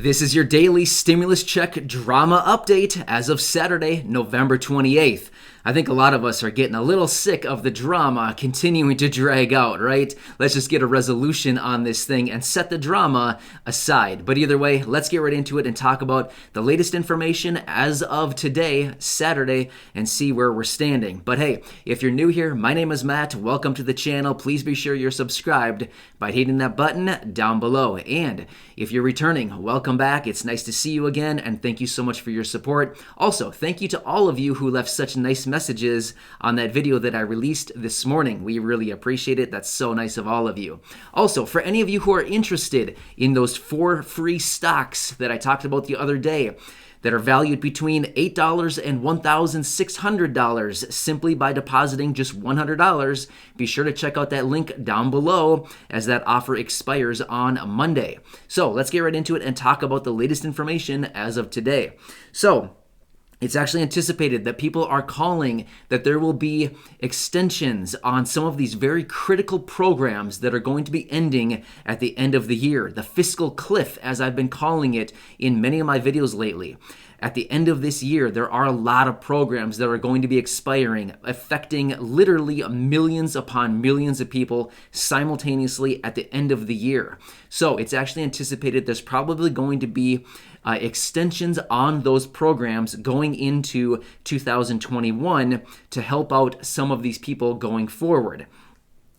This is your daily stimulus check drama update as of Saturday, November 28th. I think a lot of us are getting a little sick of the drama continuing to drag out, right? Let's just get a resolution on this thing and set the drama aside. But either way, let's get right into it and talk about the latest information as of today, Saturday, and see where we're standing. But hey, if you're new here, my name is Matt. Welcome to the channel. Please be sure you're subscribed by hitting that button down below. And if you're returning, welcome back. It's nice to see you again, and thank you so much for your support. Also, thank you to all of you who left such nice messages on that video that I released this morning. We really appreciate it. That's so nice of all of you. Also, for any of you who are interested in those 4 free stocks that I talked about the other day that are valued between $8 and $1,600 simply by depositing just $100, be sure to check out that link down below as that offer expires on Monday. So let's get right into it and talk about the latest information as of today. So it's actually anticipated that people are calling that there will be extensions on some of these very critical programs that are going to be ending at the end of the year. The fiscal cliff, as I've been calling it in many of my videos lately. At the end of this year, there are a lot of programs that are going to be expiring, affecting literally millions upon millions of people simultaneously at the end of the year. So it's actually anticipated there's probably going to be extensions on those programs going into 2021 to help out some of these people going forward.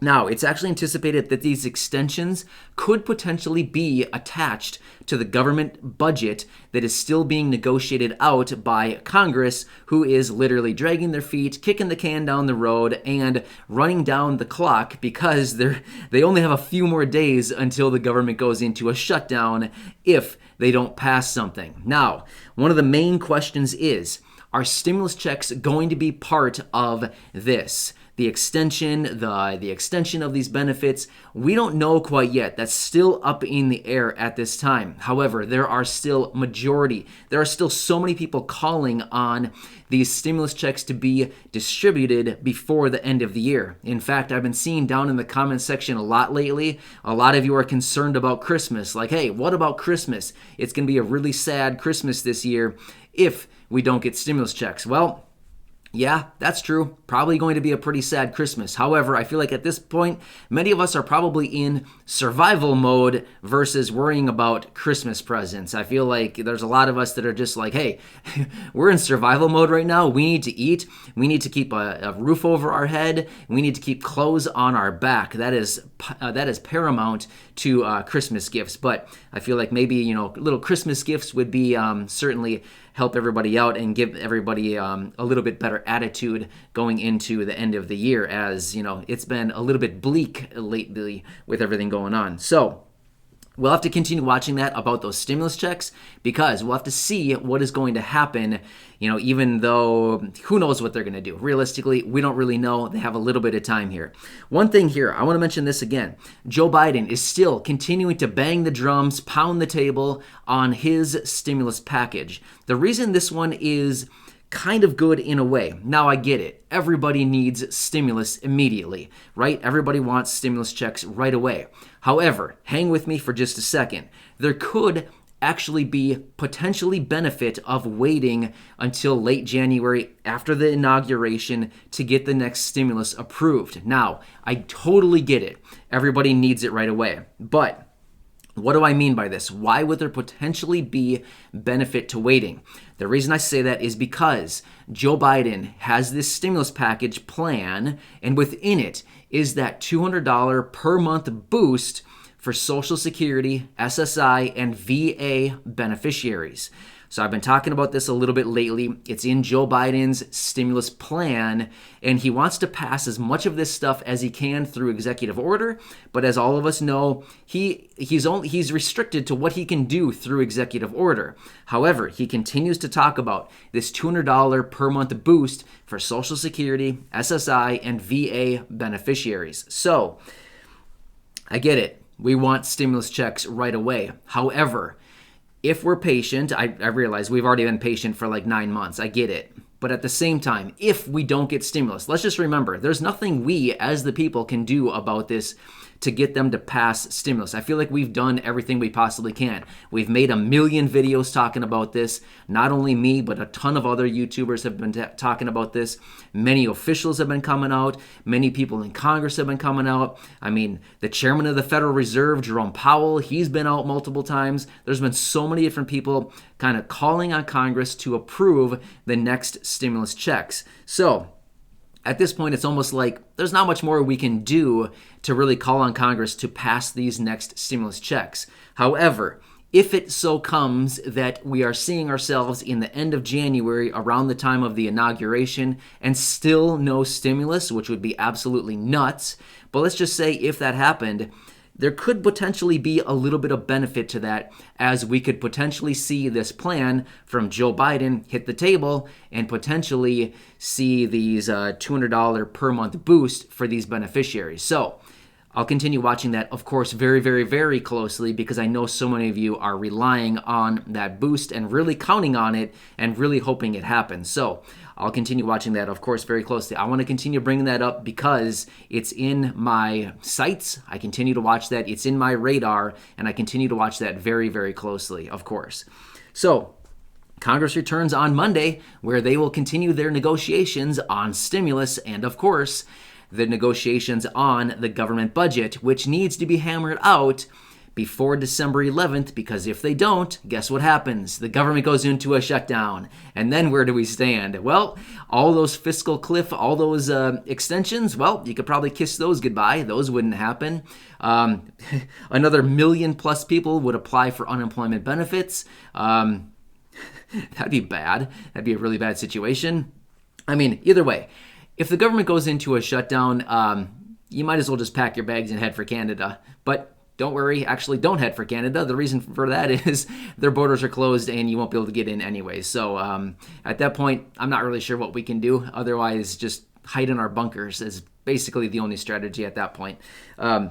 Now, it's actually anticipated that these extensions could potentially be attached to the government budget that is still being negotiated out by Congress, who is literally dragging their feet, kicking the can down the road, and running down the clock because they only have a few more days until the government goes into a shutdown if they don't pass something. Now, one of the main questions is, are stimulus checks going to be part of this? The extension of these benefits, we don't know quite yet. That's still up in the air at this time. However, there are still so many people calling on these stimulus checks to be distributed before the end of the year. In fact, I've been seeing down in the comments section a lot lately, a lot of you are concerned about Christmas. Like, hey, what about Christmas? It's going to be a really sad Christmas this year if we don't get stimulus checks. Well, yeah, that's true. Probably going to be a pretty sad Christmas. However, I feel like at this point, many of us are probably in survival mode versus worrying about Christmas presents. I feel like there's a lot of us that are just like, hey, we're in survival mode right now. We need to eat. We need to keep a roof over our head. We need to keep clothes on our back. That is paramount to Christmas gifts. But I feel like maybe, little Christmas gifts would be certainly help everybody out and give everybody a little bit better attitude going into the end of the year, as it's been a little bit bleak lately with everything going on. So we'll have to continue watching that about those stimulus checks because we'll have to see what is going to happen, even though who knows what they're going to do. Realistically, we don't really know. They have a little bit of time here. One thing here, I want to mention this again. Joe Biden is still continuing to bang the drums, pound the table on his stimulus package. The reason this one is kind of good in a way. Now, I get it. Everybody needs stimulus immediately, right? Everybody wants stimulus checks right away. However, hang with me for just a second. There could actually be potentially benefit of waiting until late January after the inauguration to get the next stimulus approved. Now, I totally get it. Everybody needs it right away. But what do I mean by this? Why would there potentially be benefit to waiting? The reason I say that is because Joe Biden has this stimulus package plan, and within it is that $200 per month boost for Social Security, SSI, and VA beneficiaries. So I've been talking about this a little bit lately. It's in Joe Biden's stimulus plan, and he wants to pass as much of this stuff as he can through executive order. But as all of us know, he's restricted to what he can do through executive order. However, he continues to talk about this $200 per month boost for Social Security, SSI, and VA beneficiaries. So I get it. We want stimulus checks right away. However, if we're patient, I realize we've already been patient for like 9 months. I get it. But at the same time, if we don't get stimulus, let's just remember, there's nothing we as the people can do about this to get them to pass stimulus. I feel like we've done everything we possibly can. We've made a million videos talking about this. Not only me, but a ton of other YouTubers have been talking about this. Many officials have been coming out. Many people in Congress have been coming out. I mean, the chairman of the Federal Reserve, Jerome Powell, he's been out multiple times. There's been so many different people kind of calling on Congress to approve the next stimulus checks. So at this point, it's almost like there's not much more we can do to really call on Congress to pass these next stimulus checks. However, if it so comes that we are seeing ourselves in the end of January around the time of the inauguration and still no stimulus, which would be absolutely nuts, but let's just say if that happened, there could potentially be a little bit of benefit to that, as we could potentially see this plan from Joe Biden hit the table and potentially see these $200 per month boost for these beneficiaries. So I'll continue watching that, of course, very, very, very closely, because I know so many of you are relying on that boost and really counting on it and really hoping it happens. So I'll continue watching that, of course, very closely. I want to continue bringing that up because it's in my sights. I continue to watch that. It's in my radar, and I continue to watch that very, very closely, of course. So Congress returns on Monday, where they will continue their negotiations on stimulus and, of course, the negotiations on the government budget, which needs to be hammered out before December 11th, because if they don't, guess what happens? The government goes into a shutdown. And then where do we stand? Well, all those fiscal cliff, all those extensions, well, you could probably kiss those goodbye. Those wouldn't happen. Another million plus people would apply for unemployment benefits. That'd be bad. That'd be a really bad situation. I mean, either way, if the government goes into a shutdown, you might as well just pack your bags and head for Canada. But don't worry, actually don't head for Canada. The reason for that is their borders are closed and you won't be able to get in anyway. So at that point, I'm not really sure what we can do. Otherwise, just hide in our bunkers is basically the only strategy at that point.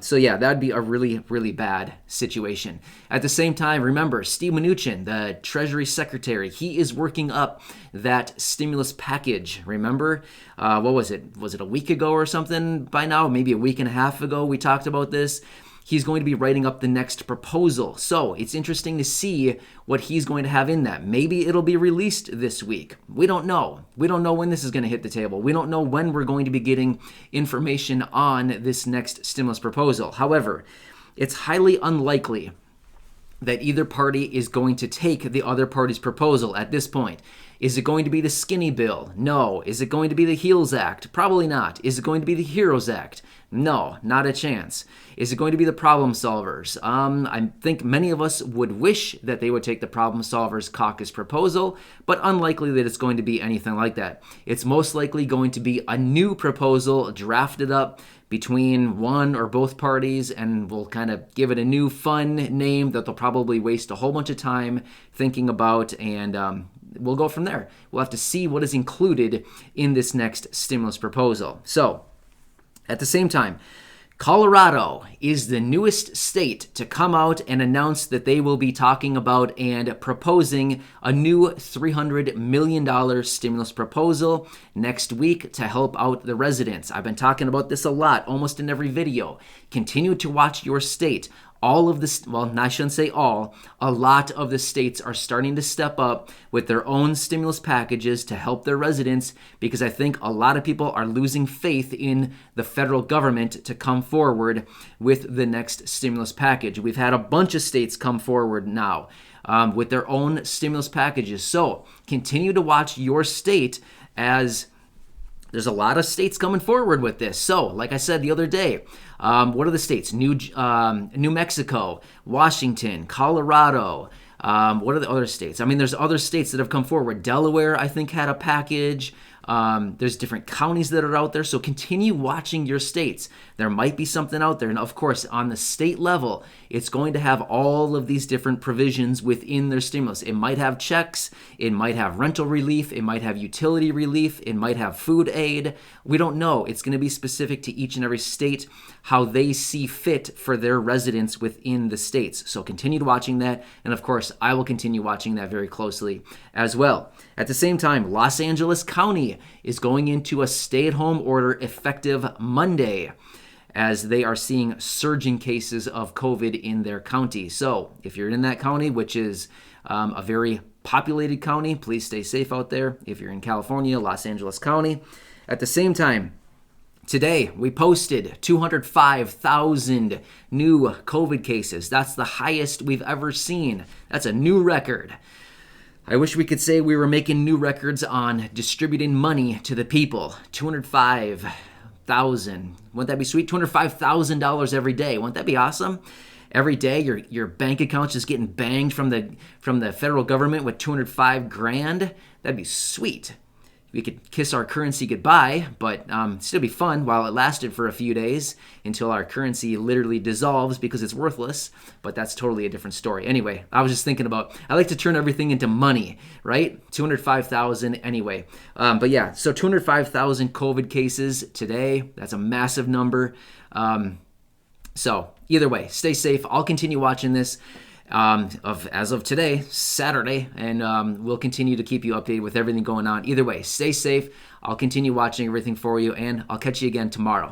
So yeah, that'd be a really, really bad situation. At the same time, remember, Steve Mnuchin, the Treasury Secretary, he is working up that stimulus package. Remember, what was it? Was it a week ago or something by now? Maybe a week and a half ago we talked about this. He's going to be writing up the next proposal. So it's interesting to see what he's going to have in that. Maybe it'll be released this week. We don't know. We don't know when this is going to hit the table. We don't know when we're going to be getting information on this next stimulus proposal. However, it's highly unlikely that either party is going to take the other party's proposal at this point. Is it going to be the skinny bill? No. Is it going to be the HEALS Act? Probably not. Is it going to be the HEROES Act? No, not a chance. Is it going to be the Problem Solvers? I think many of us would wish that they would take the Problem Solvers caucus proposal, but unlikely that it's going to be anything like that. It's most likely going to be a new proposal drafted up between one or both parties, and we'll kind of give it a new fun name that they'll probably waste a whole bunch of time thinking about, and we'll go from there. We'll have to see what is included in this next stimulus proposal. So, at the same time, Colorado is the newest state to come out and announce that they will be talking about and proposing a new $300 million stimulus proposal next week to help out the residents. I've been talking about this a lot, almost in every video. Continue to watch your state. All of this, well, I shouldn't say all, a lot of the states are starting to step up with their own stimulus packages to help their residents, because I think a lot of people are losing faith in the federal government to come forward with the next stimulus package. We've had a bunch of states come forward now with their own stimulus packages. So continue to watch your state, as there's a lot of states coming forward with this. So, like I said the other day, what are the states? New Mexico, Washington, Colorado. What are the other states? I mean, there's other states that have come forward. Delaware, I think, had a package. There's different counties that are out there. So continue watching your states. There might be something out there. And of course, on the state level, it's going to have all of these different provisions within their stimulus. It might have checks. It might have rental relief. It might have utility relief. It might have food aid. We don't know. It's going to be specific to each and every state, how they see fit for their residents within the states. So continue watching that. And of course, I will continue watching that very closely as well. At the same time, Los Angeles County is going into a stay-at-home order effective Monday. as they are seeing surging cases of COVID in their county. So if you're in that county, which is a very populated county, please stay safe out there. If you're in California, Los Angeles County. At the same time, today, we posted 205,000 new COVID cases. That's the highest we've ever seen. That's a new record. I wish we could say we were making new records on distributing money to the people. 205,000. Wouldn't that be sweet? $205,000 every day. Wouldn't that be awesome? Every day, your bank account's just getting banged from the federal government with 205 grand. That'd be sweet. We could kiss our currency goodbye, but still be fun while it lasted for a few days until our currency literally dissolves because it's worthless. But that's totally a different story. Anyway, I was just thinking about, I like to turn everything into money, right? 205,000 anyway. But yeah, so 205,000 COVID cases today. That's a massive number. So either way, stay safe. I'll continue watching this. As of today, Saturday, and we'll continue to keep you updated with everything going on. Either way, stay safe. I'll continue watching everything for you, and I'll catch you again tomorrow.